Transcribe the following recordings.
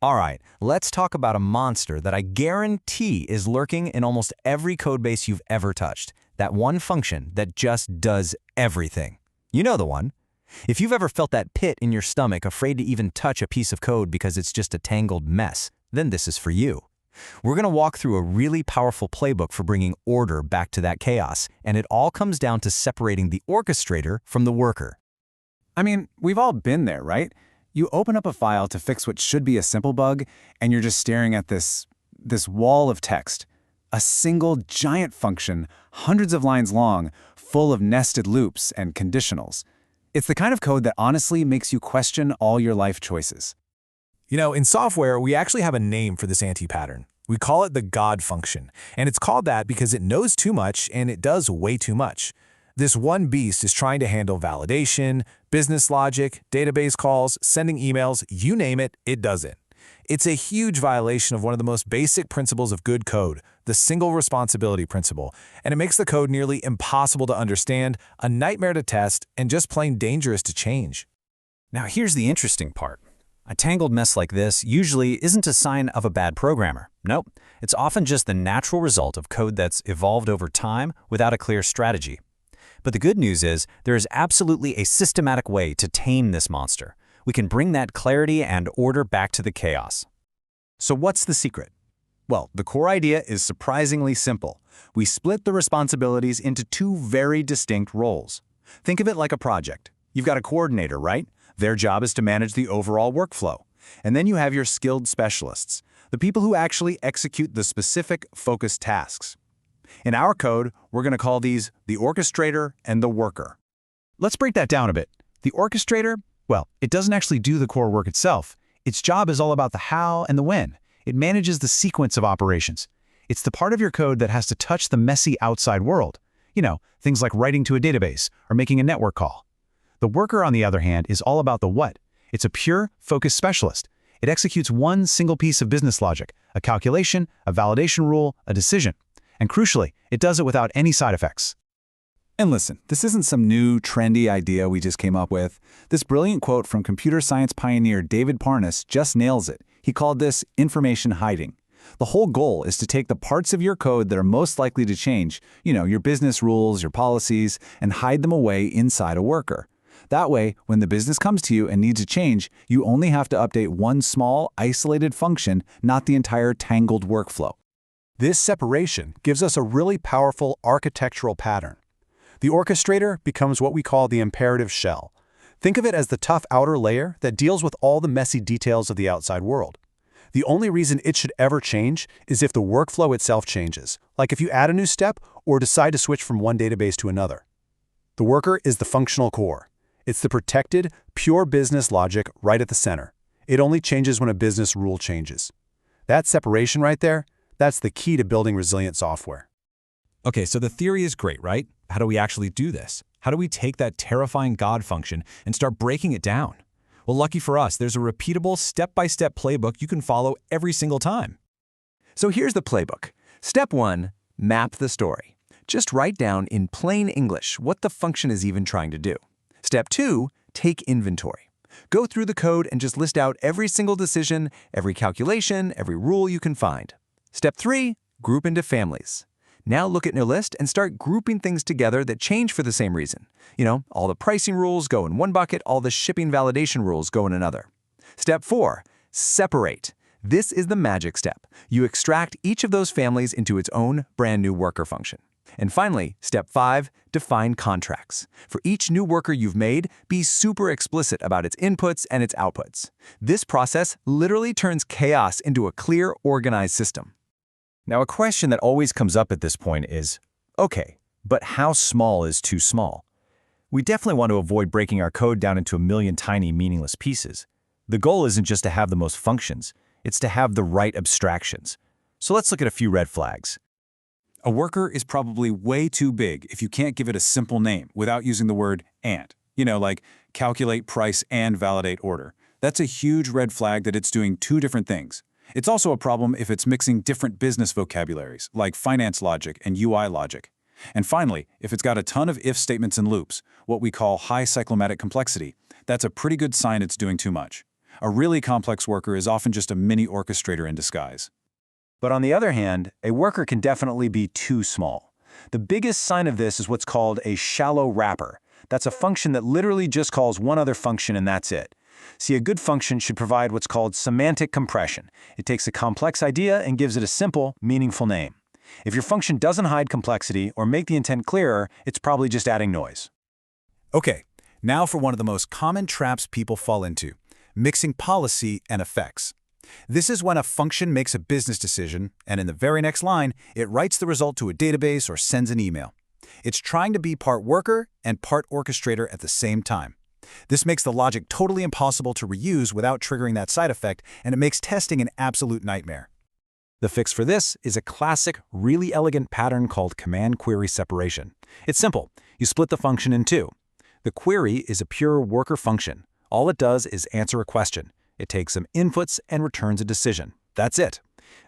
All right, let's talk about a monster that I guarantee is lurking in almost every codebase you've ever touched. That one function that just does everything. You know the one. If you've ever felt that pit in your stomach, afraid to even touch a piece of code because it's just a tangled mess, then this is for you. We're going to walk through a really powerful playbook for bringing order back to that chaos, and it all comes down to separating the orchestrator from the worker. I mean, we've all been there, right? You open up a file to fix what should be a simple bug, and you're just staring at this wall of text. A single giant function, hundreds of lines long, full of nested loops and conditionals. It's the kind of code that honestly makes you question all your life choices. You know, in software, we actually have a name for this anti-pattern. We call it the God function, and it's called that because it knows too much and it does way too much. This one beast is trying to handle validation, business logic, database calls, sending emails, you name it, it does it. It's a huge violation of one of the most basic principles of good code, the single responsibility principle, and it makes the code nearly impossible to understand, a nightmare to test, and just plain dangerous to change. Now here's the interesting part. A tangled mess like this usually isn't a sign of a bad programmer. Nope, it's often just the natural result of code that's evolved over time without a clear strategy. But the good news is there is absolutely a systematic way to tame this monster. We can bring that clarity and order back to the chaos. So what's the secret? Well, the core idea is surprisingly simple. We split the responsibilities into two very distinct roles. Think of it like a project. You've got a coordinator, right? Their job is to manage the overall workflow. And then you have your skilled specialists, the people who actually execute the specific, focused tasks. In our code, we're going to call these the orchestrator and the worker. Let's break that down a bit. The orchestrator, well, it doesn't actually do the core work itself. Its job is all about the how and the when. It manages the sequence of operations. It's the part of your code that has to touch the messy outside world. You know, things like writing to a database or making a network call. The worker, on the other hand, is all about the what. It's a pure, focused specialist. It executes one single piece of business logic, a calculation, a validation rule, a decision. And crucially, it does it without any side effects. And listen, this isn't some new, trendy idea we just came up with. This brilliant quote from computer science pioneer David Parnas just nails it. He called this information hiding. The whole goal is to take the parts of your code that are most likely to change, you know, your business rules, your policies, and hide them away inside a worker. That way, when the business comes to you and needs a change, you only have to update one small, isolated function, not the entire tangled workflow. This separation gives us a really powerful architectural pattern. The orchestrator becomes what we call the imperative shell. Think of it as the tough outer layer that deals with all the messy details of the outside world. The only reason it should ever change is if the workflow itself changes, like if you add a new step or decide to switch from one database to another. The worker is the functional core. It's the protected, pure business logic right at the center. It only changes when a business rule changes. That separation right there, that's the key to building resilient software. Okay, so the theory is great, right? How do we actually do this? How do we take that terrifying God function and start breaking it down? Well, lucky for us, there's a repeatable step-by-step playbook you can follow every single time. So here's the playbook. Step 1, map the story. Just write down in plain English what the function is even trying to do. Step 2, take inventory. Go through the code and just list out every single decision, every calculation, every rule you can find. Step 3, group into families. Now look at your list and start grouping things together that change for the same reason. You know, all the pricing rules go in one bucket, all the shipping validation rules go in another. Step 4, separate. This is the magic step. You extract each of those families into its own brand new worker function. And finally, step 5, define contracts. For each new worker you've made, be super explicit about its inputs and its outputs. This process literally turns chaos into a clear, organized system. Now, a question that always comes up at this point is, okay, but how small is too small? We definitely want to avoid breaking our code down into a million tiny, meaningless pieces. The goal isn't just to have the most functions, it's to have the right abstractions. So let's look at a few red flags. A worker is probably way too big if you can't give it a simple name without using the word and. You know, like calculate price and validate order. That's a huge red flag that it's doing two different things. It's also a problem if it's mixing different business vocabularies, like finance logic and UI logic. And finally, if it's got a ton of if statements and loops, what we call high cyclomatic complexity, that's a pretty good sign it's doing too much. A really complex worker is often just a mini orchestrator in disguise. But on the other hand, a worker can definitely be too small. The biggest sign of this is what's called a shallow wrapper. That's a function that literally just calls one other function and that's it. See, a good function should provide what's called semantic compression. It takes a complex idea and gives it a simple, meaningful name. If your function doesn't hide complexity or make the intent clearer, it's probably just adding noise. Okay, now for one of the most common traps people fall into, mixing policy and effects. This is when a function makes a business decision, and in the very next line, it writes the result to a database or sends an email. It's trying to be part worker and part orchestrator at the same time. This makes the logic totally impossible to reuse without triggering that side effect, and it makes testing an absolute nightmare. The fix for this is a classic, really elegant pattern called command query separation. It's simple. You split the function in two. The query is a pure worker function. All it does is answer a question. It takes some inputs and returns a decision. That's it.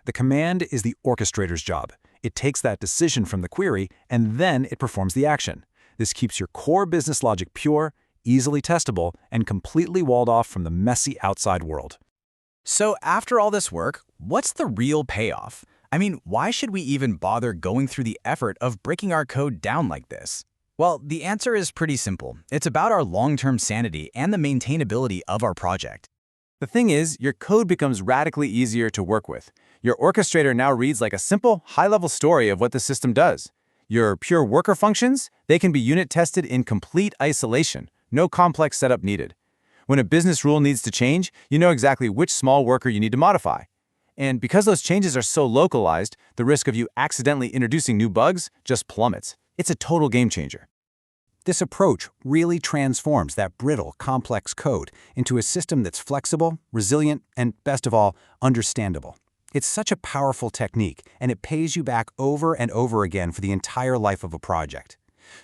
The command is the orchestrator's job. It takes that decision from the query, and then it performs the action. This keeps your core business logic pure, easily testable, and completely walled off from the messy outside world. So after all this work, what's the real payoff? I mean, why should we even bother going through the effort of breaking our code down like this? Well, the answer is pretty simple. It's about our long-term sanity and the maintainability of our project. The thing is, your code becomes radically easier to work with. Your orchestrator now reads like a simple, high-level story of what the system does. Your pure worker functions, they can be unit tested in complete isolation. No complex setup needed. When a business rule needs to change, you know exactly which small worker you need to modify. And because those changes are so localized, the risk of you accidentally introducing new bugs just plummets. It's a total game changer. This approach really transforms that brittle, complex code into a system that's flexible, resilient, and best of all, understandable. It's such a powerful technique, and it pays you back over and over again for the entire life of a project.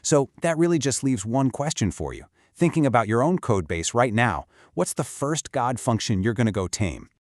So that really just leaves one question for you. Thinking about your own code base right now, what's the first God function you're going to go tame?